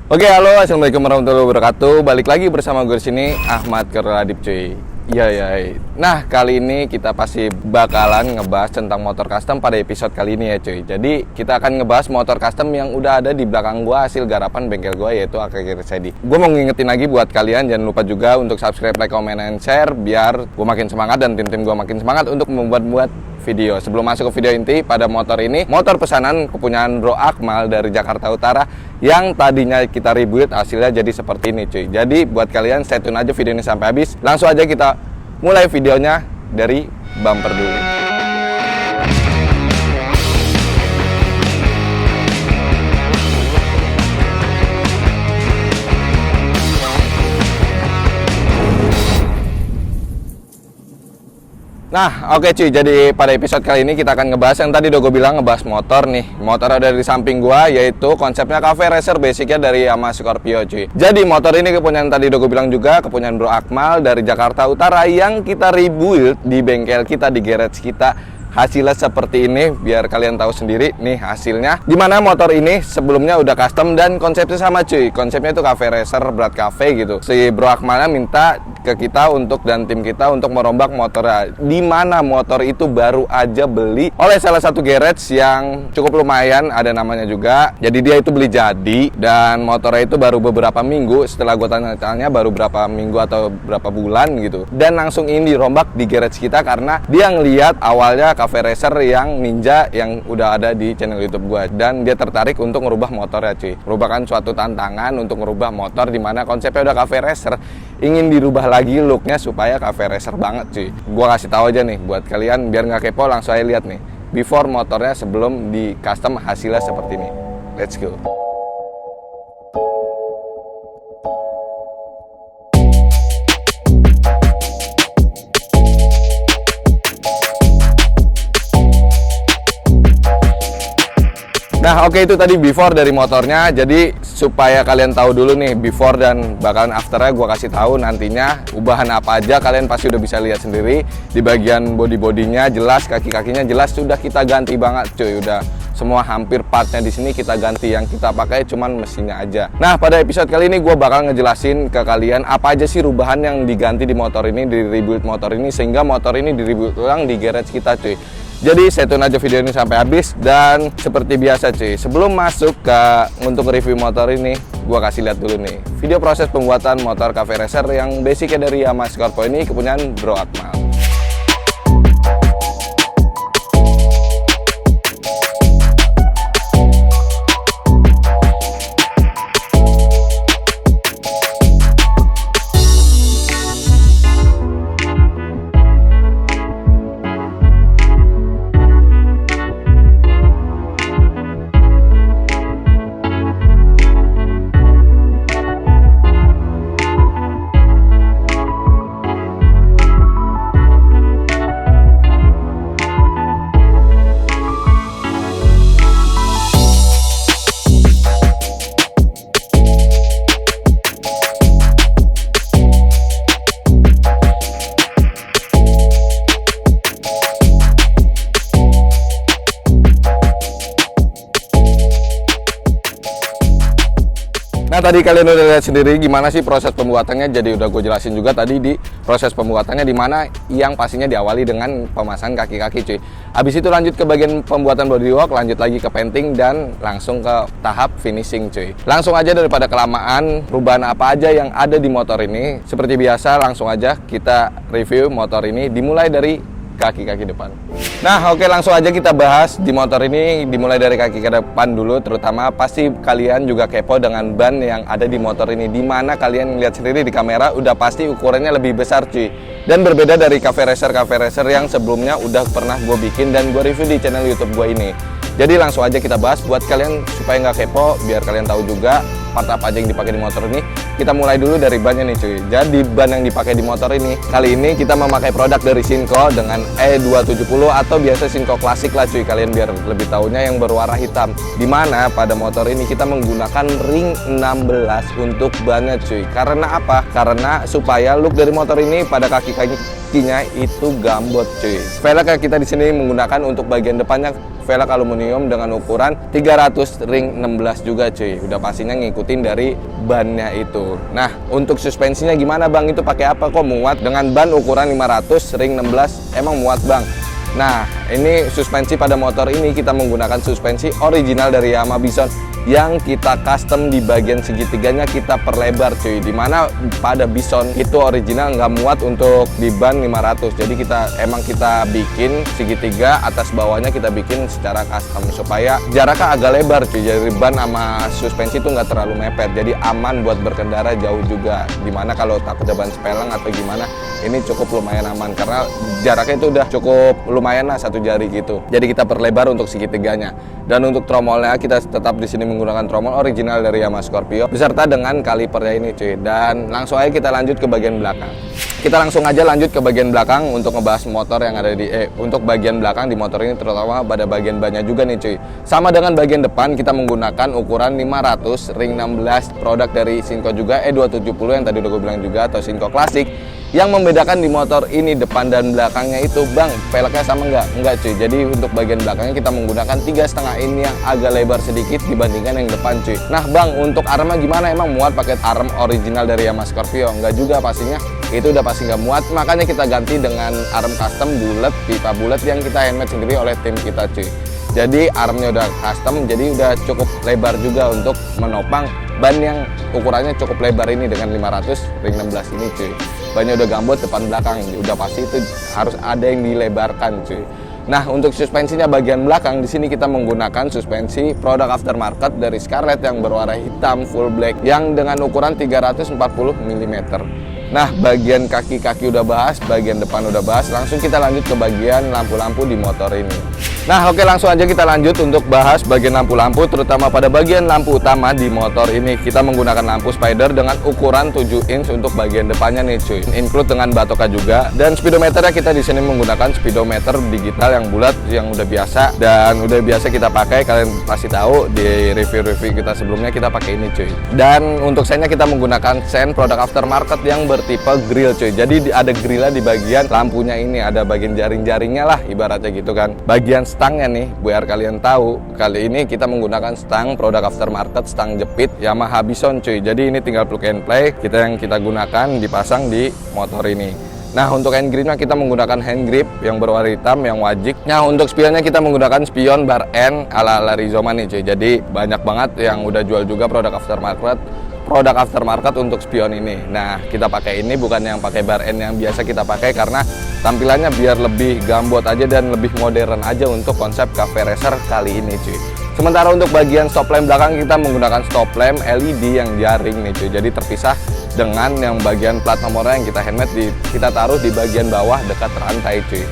Oke, halo, assalamualaikum warahmatullahi wabarakatuh. Balik lagi bersama gue di sini, Ahmad Keradip, cuy. Iya. Nah, kali ini kita pasti bakalan ngebahas tentang motor custom pada episode kali ini ya, cuy. Jadi kita akan ngebahas motor custom yang udah ada di belakang gue, hasil garapan bengkel gue, yaitu AKG Resedi. Gue mau ngingetin lagi buat kalian, jangan lupa juga untuk subscribe, like, comment, and share biar gue makin semangat dan tim-tim gue makin semangat untuk membuat video. Sebelum masuk ke video inti, pada motor ini, motor pesanan kepunyaan Bro Akmal dari Jakarta Utara yang tadinya kita review, hasilnya jadi seperti ini, cuy. Jadi buat kalian stay tune aja video ini sampai habis. Langsung aja kita mulai videonya dari bumper dulu. Nah, oke cuy, jadi pada episode kali ini kita akan ngebahas yang tadi udah gue bilang, ngebahas motor nih. Motor ada di samping gua, yaitu konsepnya cafe racer, basicnya dari Yamaha Scorpio, cuy. Jadi motor ini kepunyaan tadi udah gue bilang juga, kepunyaan Bro Akmal dari Jakarta Utara yang kita rebuild di bengkel kita, di garage kita. Hasilnya seperti ini, biar kalian tahu sendiri nih hasilnya. Dimana motor ini sebelumnya udah custom dan konsepnya sama, cuy. Konsepnya itu cafe racer, berat cafe gitu. Si Bro Akmalnya minta ke kita dan tim kita untuk merombak motornya. Dimana motor itu baru aja beli oleh salah satu garage yang cukup lumayan, ada namanya juga. Jadi dia itu beli jadi, dan motornya itu baru beberapa minggu. Setelah gue tanya-tanya baru berapa minggu atau berapa bulan gitu. Dan langsung ini dirombak di garage kita karena dia ngeliat awalnya cafe racer yang ninja yang udah ada di channel YouTube gua, dan dia tertarik untuk ngerubah motornya, cuy. Merupakan suatu tantangan untuk ngerubah motor dimana konsepnya udah cafe racer, ingin dirubah lagi looknya supaya cafe racer banget, cuy. Gua kasih tahu aja nih buat kalian biar nggak kepo, langsung aja lihat nih before motornya sebelum di custom, hasilnya seperti ini. Let's go. Nah, oke, itu tadi before dari motornya. Jadi supaya kalian tahu dulu nih before dan bakalan afternya gue kasih tahu nantinya ubahan apa aja, kalian pasti udah bisa lihat sendiri. Di bagian body-bodinya jelas, kaki-kakinya jelas sudah kita ganti banget, cuy. Udah semua hampir partnya di sini kita ganti, yang kita pakai cuman mesinnya aja. Nah, pada episode kali ini gue bakal ngejelasin ke kalian apa aja sih rubahan yang diganti di motor ini, di rebuild motor ini, sehingga motor ini di rebuild ulang di garage kita, cuy. Jadi stay tune aja video ini sampai habis. Dan seperti biasa, cuy, sebelum masuk ke untuk review motor ini, gua kasih lihat dulu nih video proses pembuatan motor cafe racer yang basicnya dari Yamaha Scorpio ini, kepunyaan Bro Akmal. Nah, tadi kalian udah lihat sendiri gimana sih proses pembuatannya. Jadi udah gue jelasin juga tadi di proses pembuatannya, dimana yang pastinya diawali dengan pemasangan kaki-kaki, cuy. Habis itu lanjut ke bagian pembuatan bodywork, lanjut lagi ke painting, dan langsung ke tahap finishing, cuy. Langsung aja daripada kelamaan, perubahan apa aja yang ada di motor ini. Seperti biasa, langsung aja kita review motor ini dimulai dari kaki-kaki depan. Nah, oke, langsung aja kita bahas di motor ini, dimulai dari kaki ke depan dulu. Terutama pasti kalian juga kepo dengan ban yang ada di motor ini, dimana kalian lihat sendiri di kamera udah pasti ukurannya lebih besar, cuy, dan berbeda dari cafe racer yang sebelumnya udah pernah gue bikin dan gue review di channel YouTube gue ini. Jadi langsung aja kita bahas buat kalian supaya nggak kepo, biar kalian tahu juga part apa aja yang dipakai di motor ini. Kita mulai dulu dari bannya nih, cuy. Jadi ban yang dipakai di motor ini, kali ini kita memakai produk dari Shinko dengan E270 atau biasa Shinko klasik lah, cuy. Kalian biar lebih tahunya yang berwarna hitam. Dimana pada motor ini kita menggunakan ring 16 untuk bannya, cuy. Karena apa? Karena supaya look dari motor ini pada kaki-kakinya itu gambot, cuy. Velg kita di sini menggunakan untuk bagian depannya velg aluminium dengan ukuran 300 ring 16 juga, cuy. Udah pastinya ngikutin ngikutin dari bannya itu. Nah, untuk suspensinya gimana Bang? Itu pakai apa kok muat dengan ban ukuran 500 ring 16 emang muat Bang? Nah, ini suspensi pada motor ini kita menggunakan suspensi original dari Yamaha Bison yang kita custom di bagian segitiganya kita perlebar cuy, dimana pada Bison itu original nggak muat untuk di ban 500, jadi kita bikin segitiga atas bawahnya kita bikin secara custom supaya jaraknya agak lebar cuy, jadi ban sama suspensi itu nggak terlalu mepet, jadi aman buat berkendara jauh juga, dimana kalau takut ban sepeleng atau gimana ini cukup lumayan aman karena jaraknya itu udah cukup lumayan lah 1 jari gitu, jadi kita perlebar untuk segitiganya. Dan untuk tromolnya kita tetap di sini menggunakan tromol original dari Yamaha Scorpio beserta dengan kalipernya ini cuy. Dan langsung aja kita lanjut ke bagian belakang. Kita langsung aja lanjut ke bagian belakang untuk ngebahas motor yang ada di untuk bagian belakang di motor ini, terutama pada bagian bannya juga nih cuy. Sama dengan bagian depan kita menggunakan ukuran 500 ring 16 produk dari Shinko juga E270 yang tadi udah gue bilang juga, atau Shinko Classic. Yang membedakan di motor ini depan dan belakangnya itu Bang, peleknya sama enggak cuy. Jadi untuk bagian belakangnya kita menggunakan 3,5 in yang agak lebar sedikit dibandingkan yang depan cuy. Nah Bang, untuk armnya gimana? Emang muat pakai arm original dari Yamaha Scorpio? Enggak juga pastinya, itu udah pasti nggak muat, makanya kita ganti dengan arm custom bulat, pipa bulat yang kita handmade sendiri oleh tim kita cuy. Jadi armnya udah custom, jadi udah cukup lebar juga untuk menopang ban yang ukurannya cukup lebar ini dengan 500 ring 16 ini cuy. Bannya udah gambot depan belakang, udah pasti itu harus ada yang dilebarkan cuy. Nah, untuk suspensinya bagian belakang di sini kita menggunakan suspensi produk aftermarket dari Scarlett yang berwarna hitam full black yang dengan ukuran 340 mm. Nah, bagian kaki-kaki udah bahas, bagian depan udah bahas, langsung kita lanjut ke bagian lampu-lampu di motor ini. Nah, oke, langsung aja kita lanjut untuk bahas bagian lampu-lampu, terutama pada bagian lampu utama di motor ini. Kita menggunakan lampu spider dengan ukuran 7 inch untuk bagian depannya nih cuy. Include dengan batoka juga. Dan speedometernya kita di sini menggunakan speedometer digital yang bulat yang udah biasa dan udah biasa kita pakai. Kalian pasti tahu di review-review kita sebelumnya kita pakai ini cuy. Dan untuk sennya kita menggunakan sen produk aftermarket yang bertipe grill cuy. Jadi ada grillnya di bagian lampunya ini, ada bagian jaring-jaringnya lah ibaratnya gitu kan. Bagian stangnya nih, biar kalian tahu, kali ini kita menggunakan stang produk aftermarket, stang jepit Yamaha Bison cuy. Jadi ini tinggal plug and play, yang kita gunakan dipasang di motor ini. Nah, untuk hand gripnya kita menggunakan hand grip yang berwarna hitam yang wajik. Nah, untuk spionnya kita menggunakan spion bar N ala Rizoma nih cuy. Jadi banyak banget yang udah jual juga produk aftermarket untuk spion ini. Nah, kita pakai ini bukan yang pakai bar N yang biasa kita pakai karena tampilannya biar lebih gambot aja dan lebih modern aja untuk konsep cafe racer kali ini cuy. Sementara untuk bagian stop lamp belakang kita menggunakan stop lamp LED yang jaring nih cuy. Jadi terpisah dengan yang bagian plat nomornya yang kita handmade kita taruh di bagian bawah dekat rantai cuy.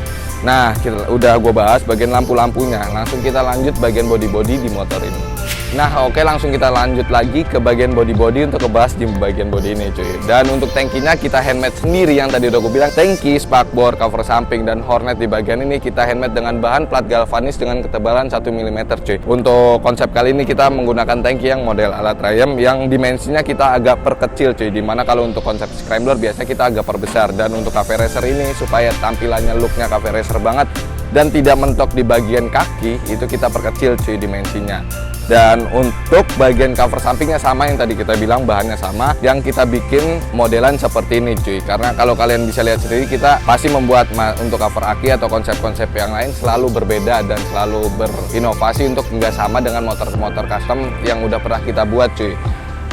Nah, udah gue bahas bagian lampu-lampunya. Langsung kita lanjut bagian body-body di motor ini. Nah, oke, langsung kita lanjut lagi ke bagian body-body untuk ngebahas di bagian body ini cuy. Dan untuk tangkinya kita handmade sendiri yang tadi udah gue bilang, tangki, spakbor, cover samping, dan hornet di bagian ini kita handmade dengan bahan plat galvanis dengan ketebalan 1 mm cuy. Untuk konsep kali ini kita menggunakan tangki yang model ala Triumph yang dimensinya kita agak perkecil cuy. Dimana kalau untuk konsep scrambler biasanya kita agak perbesar. Dan untuk cafe racer ini supaya tampilannya looknya cafe racer banget dan tidak mentok di bagian kaki, itu kita perkecil cuy dimensinya. Dan untuk bagian cover sampingnya sama yang tadi kita bilang, bahannya sama, yang kita bikin modelan seperti ini cuy. Karena kalau kalian bisa lihat sendiri, kita pasti membuat untuk cover aki atau konsep-konsep yang lain selalu berbeda dan selalu berinovasi untuk nggak sama dengan motor-motor custom yang udah pernah kita buat cuy.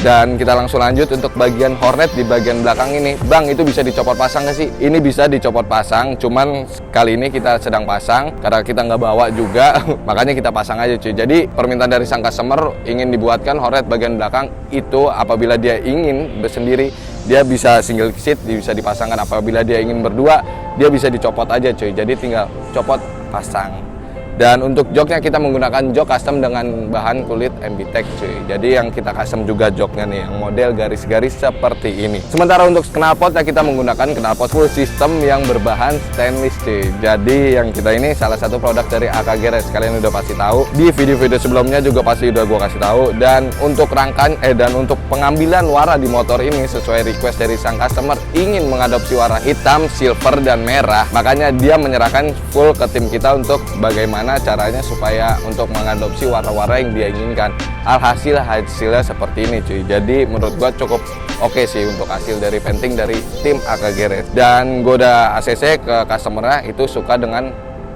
Dan kita langsung lanjut untuk bagian hornet di bagian belakang ini. Bang, itu bisa dicopot pasang nggak sih? Ini bisa dicopot pasang, cuman kali ini kita sedang pasang karena kita nggak bawa juga, makanya kita pasang aja cuy. Jadi permintaan dari sang customer ingin dibuatkan hornet bagian belakang itu, apabila dia ingin bersendiri dia bisa single seat, bisa dipasangkan. Apabila dia ingin berdua dia bisa dicopot aja cuy. Jadi tinggal copot pasang. Dan untuk joknya kita menggunakan jok custom dengan bahan kulit MBTEC cuy. Jadi yang kita custom juga joknya nih, yang model garis-garis seperti ini. Sementara untuk knalpotnya kita menggunakan knalpot full system yang berbahan stainless cuy. Jadi yang kita ini salah satu produk dari AKG Race, kalian udah pasti tahu. Di video-video sebelumnya juga pasti udah gua kasih tahu. Dan untuk dan untuk pengambilan warna di motor ini sesuai request dari sang customer ingin mengadopsi warna hitam, silver, dan merah. Makanya dia menyerahkan full ke tim kita untuk bagaimana gimana caranya supaya untuk mengadopsi warna-warna yang dia inginkan. Hasilnya seperti ini cuy. Jadi menurut gua cukup oke sih untuk hasil dari painting dari tim AKG Red. Dan gua udah ACC ke customer-nya itu suka dengan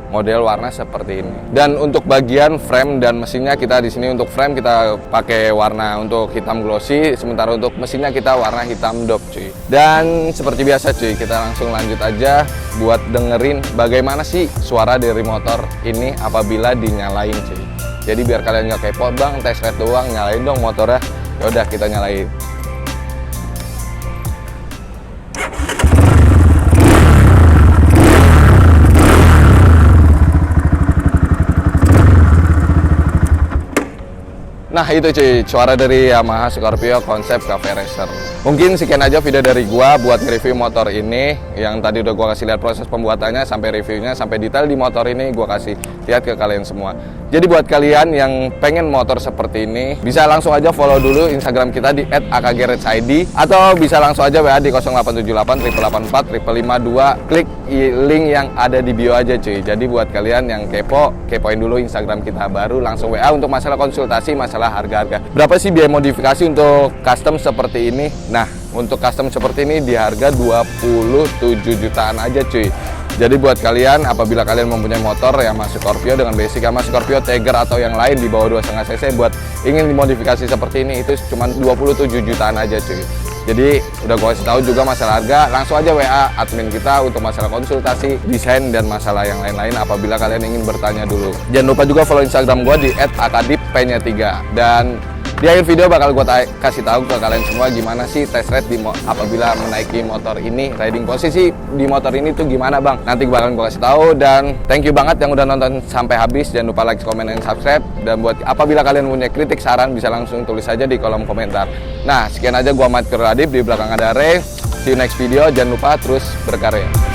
model warna seperti ini. Dan untuk bagian frame dan mesinnya, kita di sini untuk frame kita pakai warna untuk hitam glossy, sementara untuk mesinnya kita warna hitam dope cuy. Dan seperti biasa cuy, kita langsung lanjut aja buat dengerin bagaimana sih suara dari motor ini apabila dinyalain cuy. Jadi biar kalian nggak kepo, bang test ride doang, nyalain dong motornya. Yaudah kita nyalain. Nah itu cuy, suara dari Yamaha Scorpio konsep Cafe Racer. Mungkin sekian aja video dari gua buat nge-review motor ini. Yang tadi udah gua kasih lihat proses pembuatannya, sampai reviewnya, sampai detail di motor ini gua kasih lihat ke kalian semua. Jadi buat kalian yang pengen motor seperti ini, bisa langsung aja follow dulu Instagram kita di @akgredsid, atau bisa langsung aja WA di 0878 884 552. Klik link yang ada di bio aja cuy. Jadi buat kalian yang kepoin dulu Instagram kita, baru langsung WA untuk masalah konsultasi, masalah harga-harga. Berapa sih biaya modifikasi untuk custom seperti ini? Nah, untuk custom seperti ini di harga 27 jutaan aja cuy. Jadi buat kalian, apabila kalian mempunyai motor Yamaha Scorpio dengan basic Yamaha Scorpio Tiger atau yang lain di bawah 2,5 cc buat ingin dimodifikasi seperti ini, itu cuma 27 jutaan aja cuy. Jadi udah gue kasih tahu juga masalah harga, langsung aja WA admin kita untuk masalah konsultasi, desain, dan masalah yang lain-lain apabila kalian ingin bertanya dulu. Jangan lupa juga follow Instagram gue di @akadip_3. Dan di akhir video bakal gue kasih tahu ke kalian semua gimana sih test ride apabila menaiki motor ini, riding posisi di motor ini tuh gimana bang. Nanti bakal gue kasih tahu, dan thank you banget yang udah nonton sampai habis. Jangan lupa like, komen, dan subscribe. Dan buat apabila kalian punya kritik, saran, bisa langsung tulis aja di kolom komentar. Nah sekian aja, gue Matkir Adib, di belakang ada Ray. See you next video, jangan lupa terus berkarya.